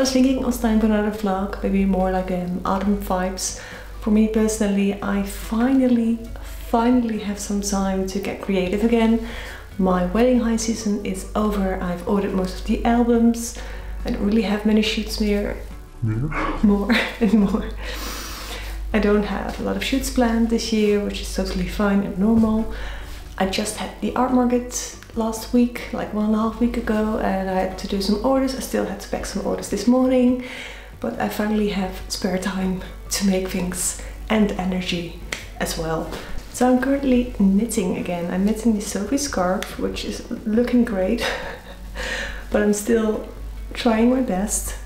was thinking it was time for another vlog, maybe more like autumn vibes. For me personally, I finally have some time to get creative again. My wedding high season is over. I've ordered most of the albums. I don't really have many shoots more anymore. I don't have a lot of shoots planned this year, which is totally fine and normal. I just had the art market last week, like 1.5 weeks ago, and I had to do some orders. I still had to pack some orders this morning, but I finally have spare time to make things and energy as well. So I'm currently knitting again. I'm knitting the Sophie scarf, which is looking great, but I'm still trying my best.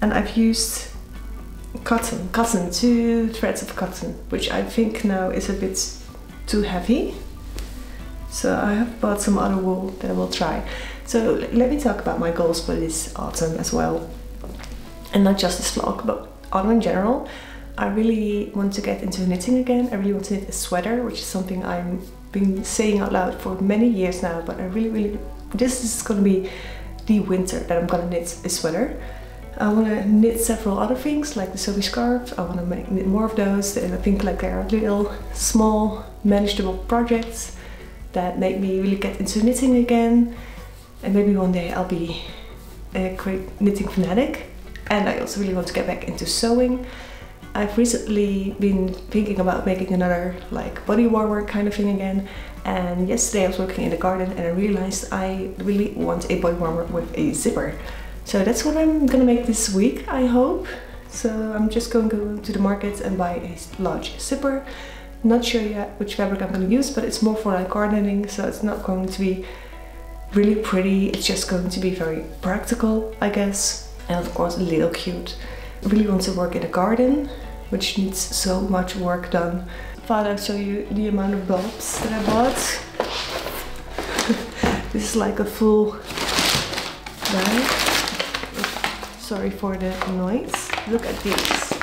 And I've used cotton, 2 threads of cotton, which I think now is a bit too heavy. So I have bought some other wool that I will try. So let me talk about my goals for this autumn as well. And not just this vlog, but autumn in general. I really want to get into knitting again. I really want to knit a sweater, which is something I've been saying out loud for many years now, but I really, this is gonna be the winter that I'm gonna knit a sweater. I want to knit several other things like the Sophie scarf. I want to knit more of those, and I think like they're little, small, manageable projects that make me really get into knitting again. And maybe one day I'll be a great knitting fanatic. And I also really want to get back into sewing. I've recently been thinking about making another like body warmer kind of thing again. And yesterday I was working in the garden and I realized I really want a body warmer with a zipper. So that's what I'm gonna make this week, I hope. So I'm just going to go to the market and buy a large zipper. Not sure yet which fabric I'm going to use, but it's more for like gardening, so it's not going to be really pretty. It's just going to be very practical, I guess, and of course a little cute. I really want to work in a garden, which needs so much work done. I thought I'd show you the amount of bulbs that I bought. This is like a full bag. Sorry for the noise. Look at these.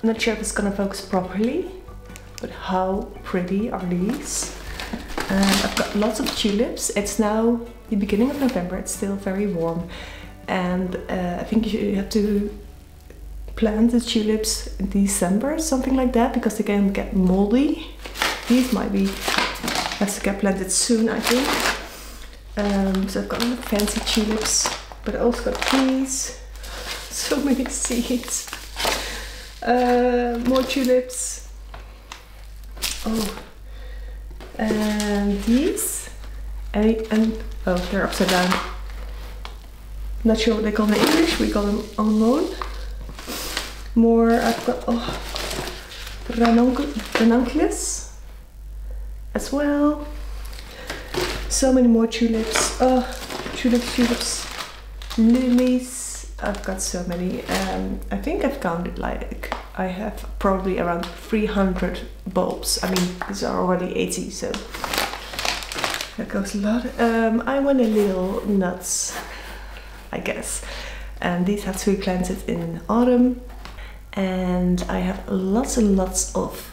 I'm not sure if it's gonna focus properly, but how pretty are these? And I've got lots of tulips. It's now the beginning of November, it's still very warm. And I think you have to plant the tulips in December, something like that, because they can get moldy. These might be, have to get planted soon, I think. So I've got a lot of fancy tulips, but I also got these. So many seeds. More tulips. Oh, and these, and oh, they're upside down. Not sure what they call them in English. We call them anemone. More. I've got ranunculus as well. So many more tulips. Oh, tulips, lilies. I've got so many. I think I've counted like I have probably around 300 bulbs. I mean, these are already 80, so that goes a lot. I want a little nuts, I guess, and these have to be planted in autumn. And I have lots and lots of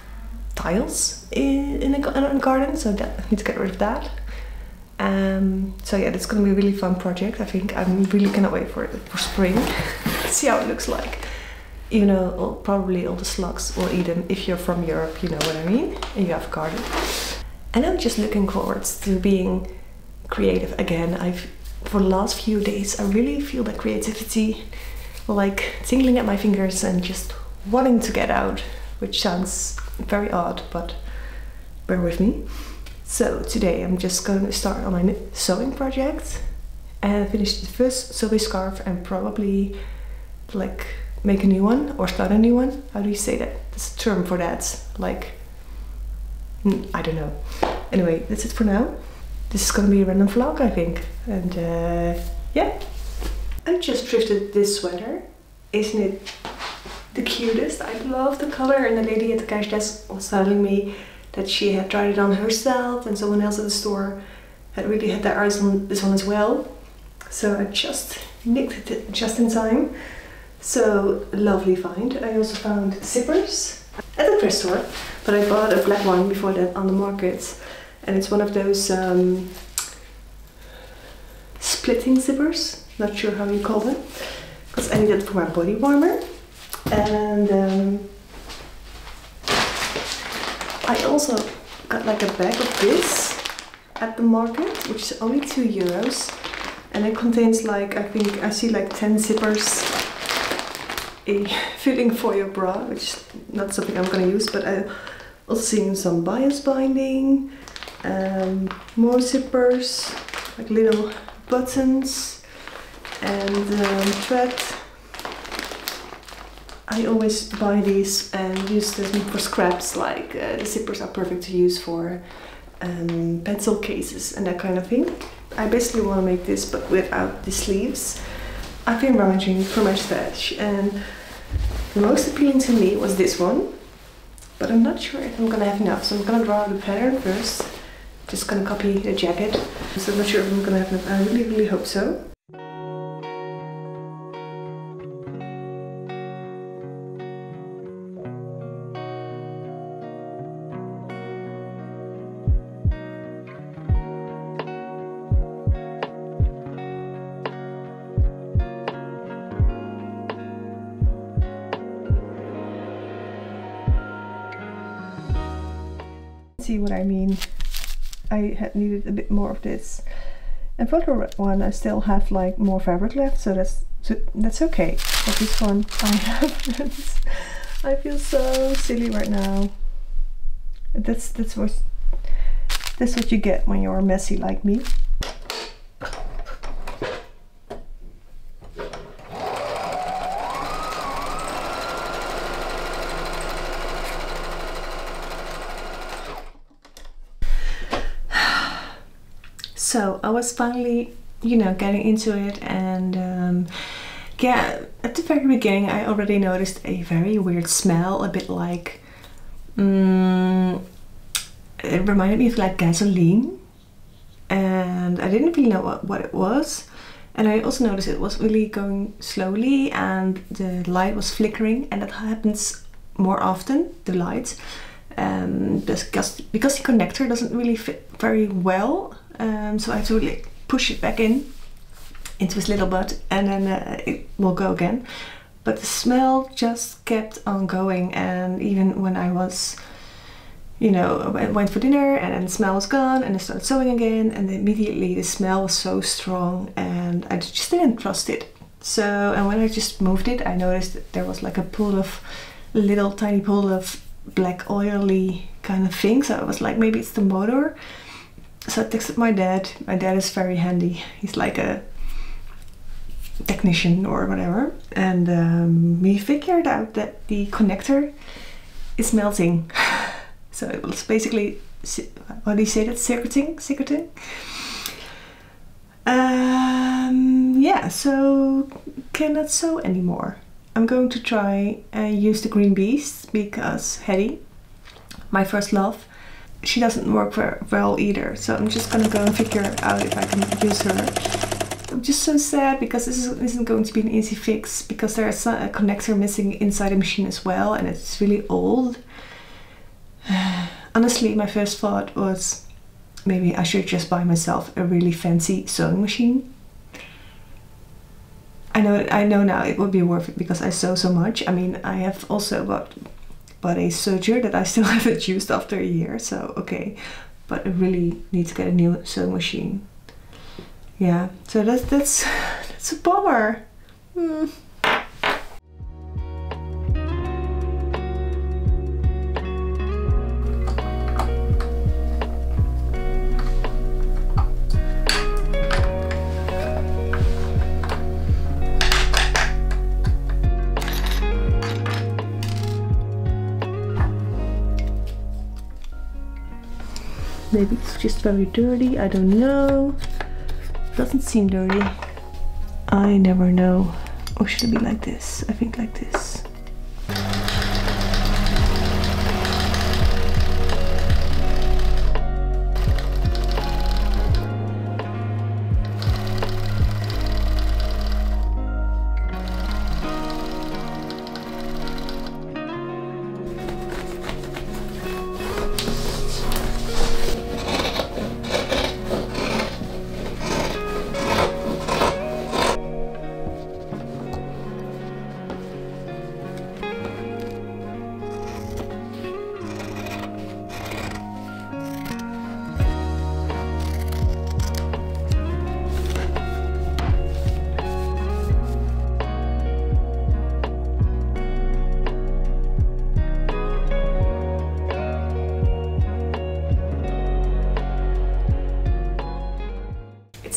tiles in a garden, so I need to get rid of that. So yeah, it's gonna be a really fun project. I think I really cannot wait for it for spring. See how it looks like. Even though probably all the slugs will eat them. If you're from Europe, you know what I mean, and you have a garden. And I'm just looking forward to being creative again. For the last few days, I really feel that creativity, like tingling at my fingers and just wanting to get out, which sounds very odd, but bear with me. So today I'm just going to start on my sewing project and finish the first Sophie scarf and probably like make a new one or start a new one. How do you say that? There's a term for that. Like, I don't know. Anyway, that's it for now. This is going to be a random vlog, I think. And yeah. I just thrifted this sweater. Isn't it the cutest? I love the color, and the lady at the cash desk was telling me that she had tried it on herself and someone else at the store had really had their eyes on this one as well. So I just nicked it just in time. So lovely find. I also found zippers at the thrift store, but I bought a black one before that on the market. And it's one of those splitting zippers, not sure how you call them. because I need it for my body warmer. And I also got like a bag of this at the market, which is only €2, and it contains like, I think I see like 10 zippers, a fitting for your bra, which is not something I'm gonna use, but I also seen some bias binding, more zippers, like little buttons, and thread. I always buy these and use them for scraps, like the zippers are perfect to use for pencil cases and that kind of thing. I basically want to make this but without the sleeves. I've been rummaging for my stash, and the most appealing to me was this one, but I'm not sure if I'm gonna have enough, so I'm gonna draw the pattern first. Just gonna copy the jacket, so I'm not sure if I'm gonna have enough. I really hope so. See what I mean? I had needed a bit more of this, and for the red one I still have like more fabric left, so that's okay. But this one I haven't. I feel so silly right now. That's what you get when you're messy like me. So I was finally, you know, getting into it, and yeah, at the very beginning I already noticed a very weird smell, a bit like, it reminded me of like gasoline, and I didn't really know what it was. And I also noticed it was really going slowly, and the light was flickering, and that happens more often, the light, because the connector doesn't really fit very well. So I have to like push it back into his little butt, and then it will go again. But the smell just kept on going, and even when I was, you know, I went for dinner and then the smell was gone, and I started sewing again, and immediately the smell was so strong, and I just didn't trust it. So, and when I just moved it, I noticed that there was like a little tiny pool of black oily kind of thing. So I was like, maybe it's the motor. So I texted my dad. My dad is very handy. He's like a technician or whatever. And we figured out that the connector is melting. So it was basically, what do you say that? Circuiting? Yeah, so cannot sew anymore. I'm going to try and use the Green Beast, because Hetty, my first love, she doesn't work very well either, so I'm just gonna go and figure out if I can use her. I'm just so sad because this isn't going to be an easy fix, because there's a connector missing inside the machine as well, and it's really old. Honestly, my first thought was maybe I should just buy myself a really fancy sewing machine. I know now it would be worth it because I sew so much. I mean, I have also bought a serger that I still haven't used after a year, so okay, but I really need to get a new sewing machine. Yeah, so that's a bummer. Maybe it's just very dirty, I don't know. Doesn't seem dirty. I never know. Or should it be like this? I think like this.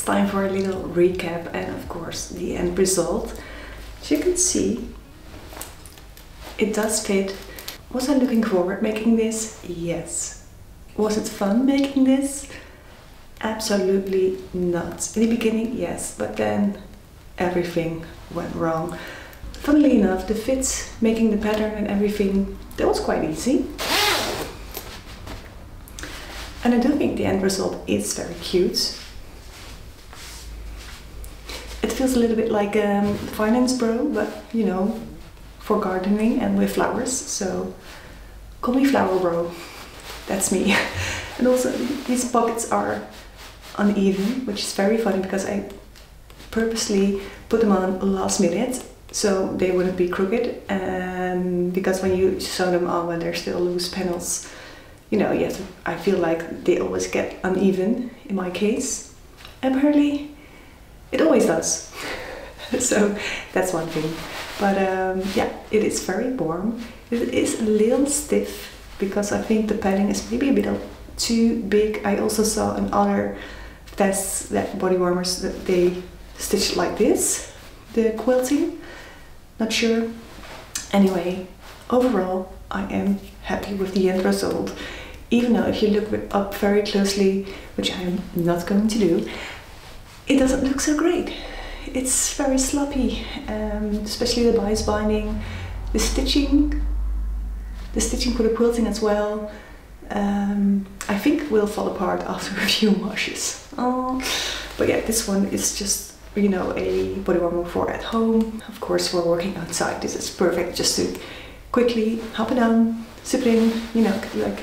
time for a little recap and of course the end result. As you can see, it does fit. Was I looking forward making this? Yes. Was it fun making this? Absolutely not. In the beginning, yes, but then everything went wrong. Funnily enough, the fit, making the pattern and everything, that was quite easy. And I do think the end result is very cute. It feels a little bit like Finance Bro, but you know, for gardening and with flowers. So call me Flower Bro. That's me. And also these pockets are uneven, which is very funny because I purposely put them on last minute so they wouldn't be crooked. And because when you sew them on when they're still loose panels, you know, you have to, I feel like they always get uneven in my case. Apparently it always does. So that's one thing. But yeah, it is very warm. It is a little stiff because I think the padding is maybe a bit too big. I also saw in other vests that body warmers that they stitched like this, the quilting. Not sure. Anyway, overall I am happy with the end result. Even though if you look up very closely, which I am not going to do, it doesn't look so great. It's very sloppy, especially the bias binding, the stitching for the quilting as well. I think will fall apart after a few washes. Oh, but yeah, this one is just, you know, a body warmer for at home. Of course, for working outside, this is perfect just to quickly hop it on, zip it in, you know, like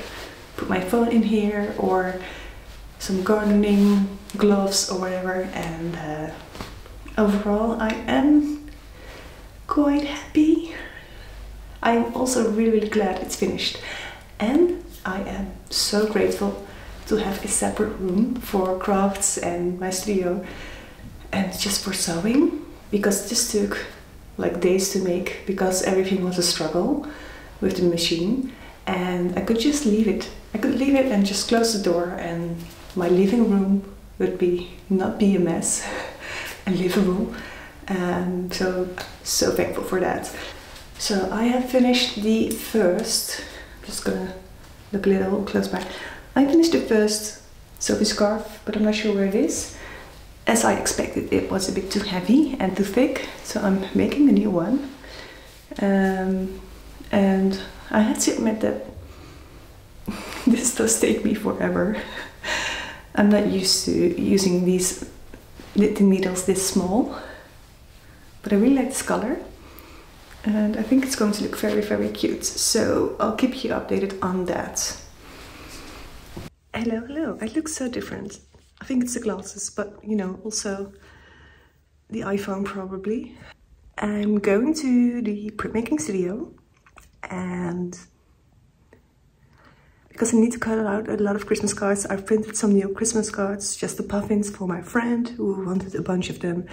put my phone in here or some gardening gloves or whatever. And overall, I am quite happy. I'm also really glad it's finished, and I am so grateful to have a separate room for crafts and my studio and just for sewing, because this took like days to make because everything was a struggle with the machine, and I could just leave it. I could leave it and just close the door and my living room would not be a mess and livable. So thankful for that. So I have finished the first, I'm just gonna look a little close back. I finished the first Sophie scarf, but I'm not sure where it is. As I expected, it was a bit too heavy and too thick, so I'm making a new one. And I had to admit that this does take me forever. I'm not used to using these knitting needles this small, but I really like this color. And I think it's going to look very cute, so I'll keep you updated on that. Hello, I look so different. I think it's the glasses, but you know, also the iPhone probably. I'm going to the printmaking studio, and because I need to cut out a lot of Christmas cards, I've printed some new Christmas cards, just the puffins for my friend who wanted a bunch of them,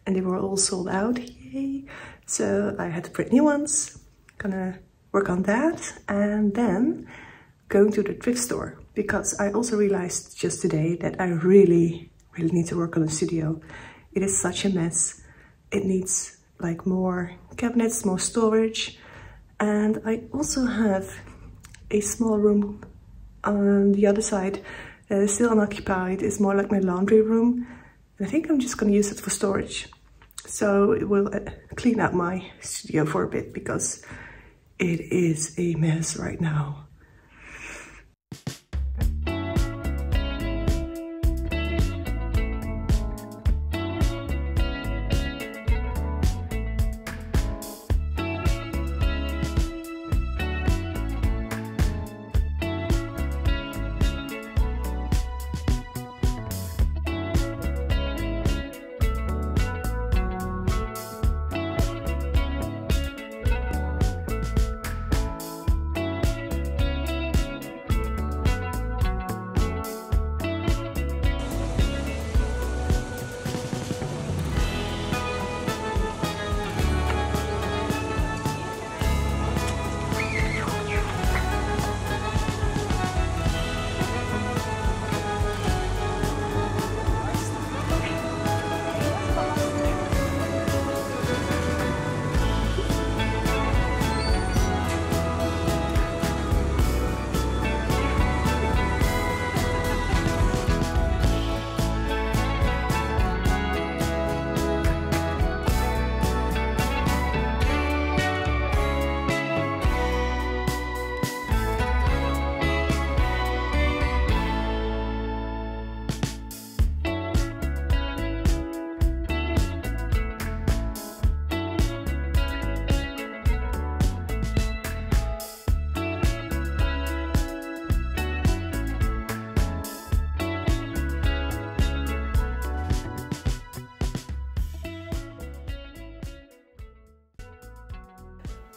and they were all sold out. Yay! So I had to print new ones. Gonna work on that, and then going to the thrift store, because I also realized just today that I really need to work on the studio. It is such a mess. It needs like more cabinets, more storage, and I also have a small room on the other side that is still unoccupied. It's more like my laundry room, and I think I'm just gonna use it for storage. So it will clean out my studio for a bit, because it is a mess right now.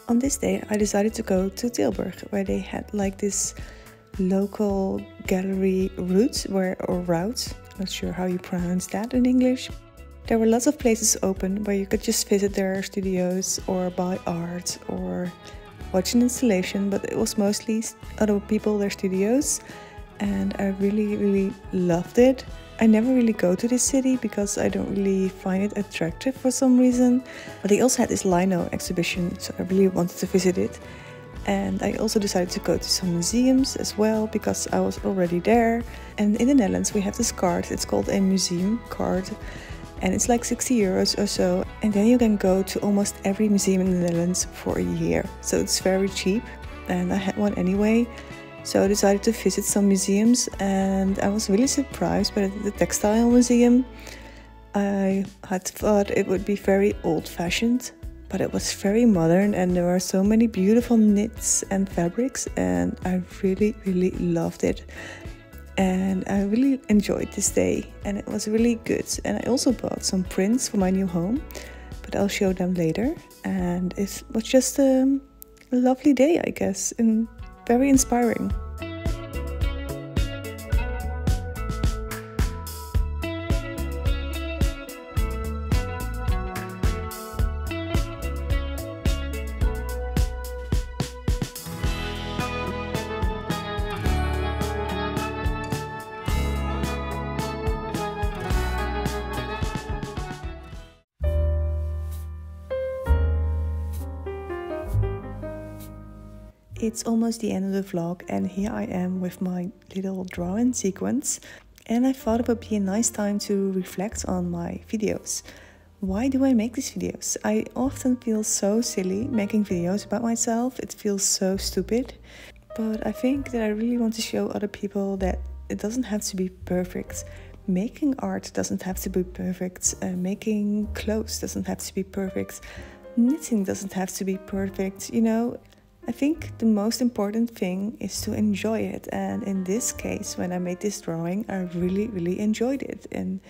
On this day I decided to go to Tilburg, where they had like this local gallery route, not sure how you pronounce that in English. There were lots of places open where you could just visit their studios or buy art or watch an installation, but it was mostly other people, their studios, and I really loved it. I never really go to this city because I don't really find it attractive for some reason, but they also had this lino exhibition, so I really wanted to visit it. And I also decided to go to some museums as well because I was already there. And in the Netherlands we have this card, it's called a museum card, and it's like 60 euros or so, and then you can go to almost every museum in the Netherlands for a year, so it's very cheap, and I had one anyway. So I decided to visit some museums, and I was really surprised by the textile museum. I had thought it would be very old-fashioned, but it was very modern, and there were so many beautiful knits and fabrics, and I really loved it. And I really enjoyed this day, and it was really good. And I also bought some prints for my new home, but I'll show them later. And it was just a lovely day, I guess, and very inspiring. It's almost the end of the vlog, and here I am with my little drawing sequence, and I thought it would be a nice time to reflect on my videos. Why do I make these videos? I often feel so silly making videos about myself. It feels so stupid, but I think that I really want to show other people that it doesn't have to be perfect. Making art doesn't have to be perfect. Making clothes doesn't have to be perfect. Knitting doesn't have to be perfect, you know. I think the most important thing is to enjoy it, and in this case, when I made this drawing, I really enjoyed it, and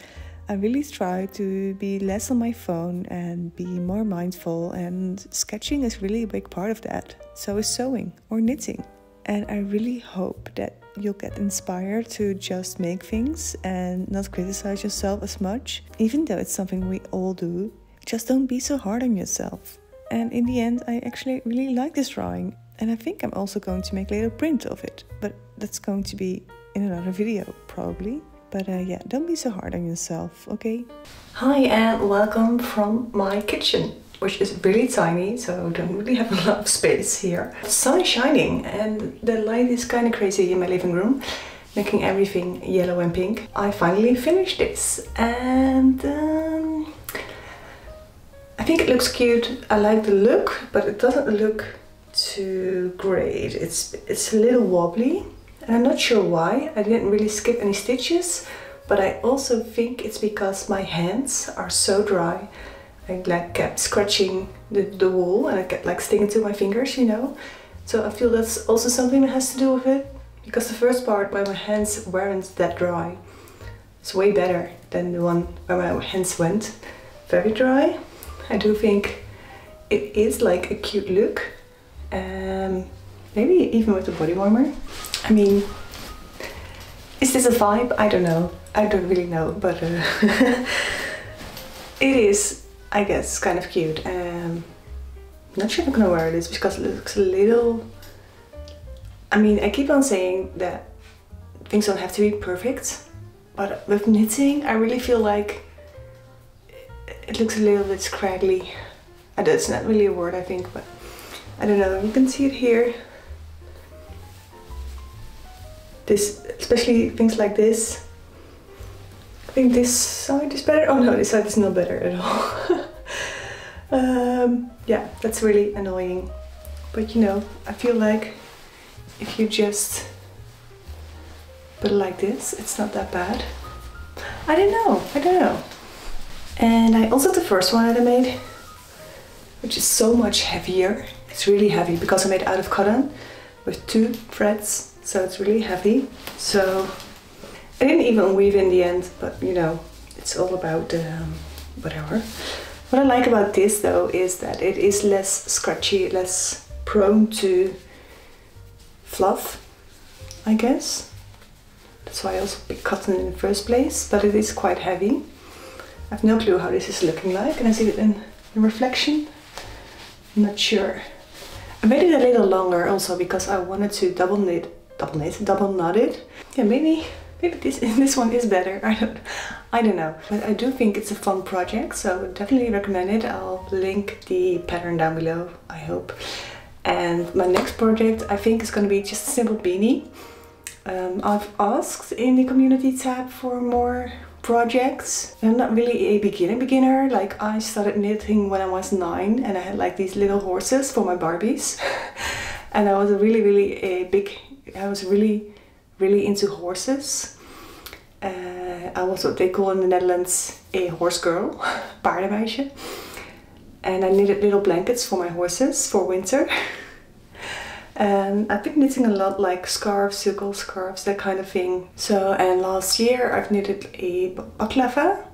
I really tried to be less on my phone and be more mindful, and sketching is really a big part of that. So is sewing or knitting, and I really hope that you'll get inspired to just make things and not criticize yourself as much, even though it's something we all do. Just don't be so hard on yourself. And in the end, I actually really like this drawing, and I think I'm also going to make later print of it, but that's going to be in another video probably. But yeah, don't be so hard on yourself, okay? Hi and welcome from my kitchen, which is really tiny, so I don't really have a lot of space here. The sun is shining and the light is kind of crazy in my living room, making everything yellow and pink. I finally finished this, and I think it looks cute. I like the look, but it doesn't look too great. It's a little wobbly, and I'm not sure why. I didn't really skip any stitches, but I also think it's because my hands are so dry. I like kept scratching the wool, and I kept like sticking to my fingers, you know. So I feel that's also something that has to do with it, because the first part where my hands weren't that dry, it's way better than the one where my hands went very dry. I do think it is like a cute look, maybe even with the body warmer. I mean, is this a vibe? I don't know. I don't really know, but it is, I guess, kind of cute. Not sure if I'm gonna wear this because it looks a little... I mean, I keep on saying that things don't have to be perfect, but with knitting, I really feel like it looks a little bit scraggly. That's not really a word, I think, but I don't know. You can see it here. This, especially things like this. I think this side is better. Oh no, this side is not better at all. Yeah, that's really annoying. But you know, I feel like if you just put it like this, it's not that bad. I don't know. And I also the first one that I made, which is so much heavier. It's really heavy because I made it out of cotton with 2 threads, so it's really heavy. So I didn't even weave in the end, but you know, it's all about whatever. What I like about this though is that it is less scratchy, less prone to fluff, I guess. That's why I also picked cotton in the first place, but it is quite heavy. I have no clue how this is looking like. Can I see it in the reflection? I'm not sure. I made it a little longer also because I wanted to double knot it. Yeah, maybe this one is better. I don't know. But I do think it's a fun project, so definitely recommend it. I'll link the pattern down below, I hope. And my next project I think is going to be just a simple beanie. I've asked in the community tab for more projects. I'm not really a beginner. Like, I started knitting when I was 9 and I had like these little horses for my Barbies. And I was I was really into horses. I was what they call in the Netherlands a horse girl, paardenmeisje. And I knitted little blankets for my horses for winter. And I've been knitting a lot, like scarves, silk scarves, that kind of thing. So, and last year I've knitted a baklava.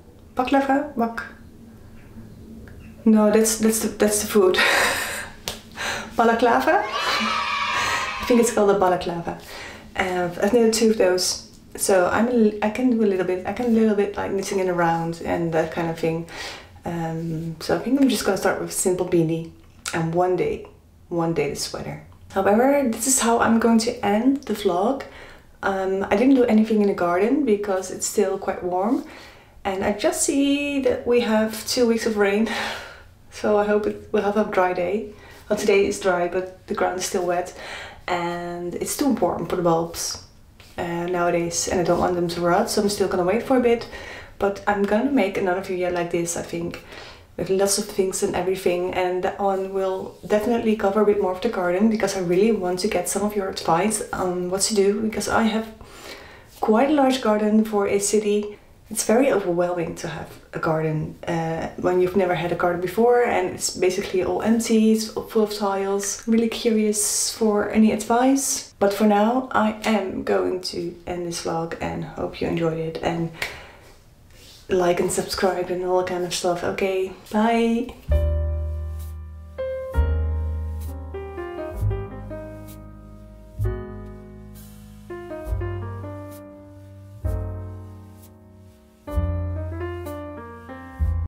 No, that's the food. Balaclava. I think it's called a balaclava. I've knitted 2 of those. So I can do a little bit like knitting it around and that kind of thing. So I think I'm just gonna start with a simple beanie and one day the sweater. However, this is how I'm going to end the vlog. I didn't do anything in the garden because it's still quite warm. And I just see that we have 2 weeks of rain. So I hope we'll have a dry day. Well, today is dry, but the ground is still wet. And it's too warm for the bulbs nowadays. And I don't want them to rot, so I'm still gonna wait for a bit. But I'm gonna make another video like this, I think. With lots of things and everything, and that one will definitely cover a bit more of the garden because I really want to get some of your advice on what to do, because I have quite a large garden for a city. It's very overwhelming to have a garden when you've never had a garden before and it's basically all empty, it's full of tiles. Really curious for any advice. But for now I am going to end this vlog and hope you enjoyed it, and like and subscribe and all that kind of stuff. Okay, bye!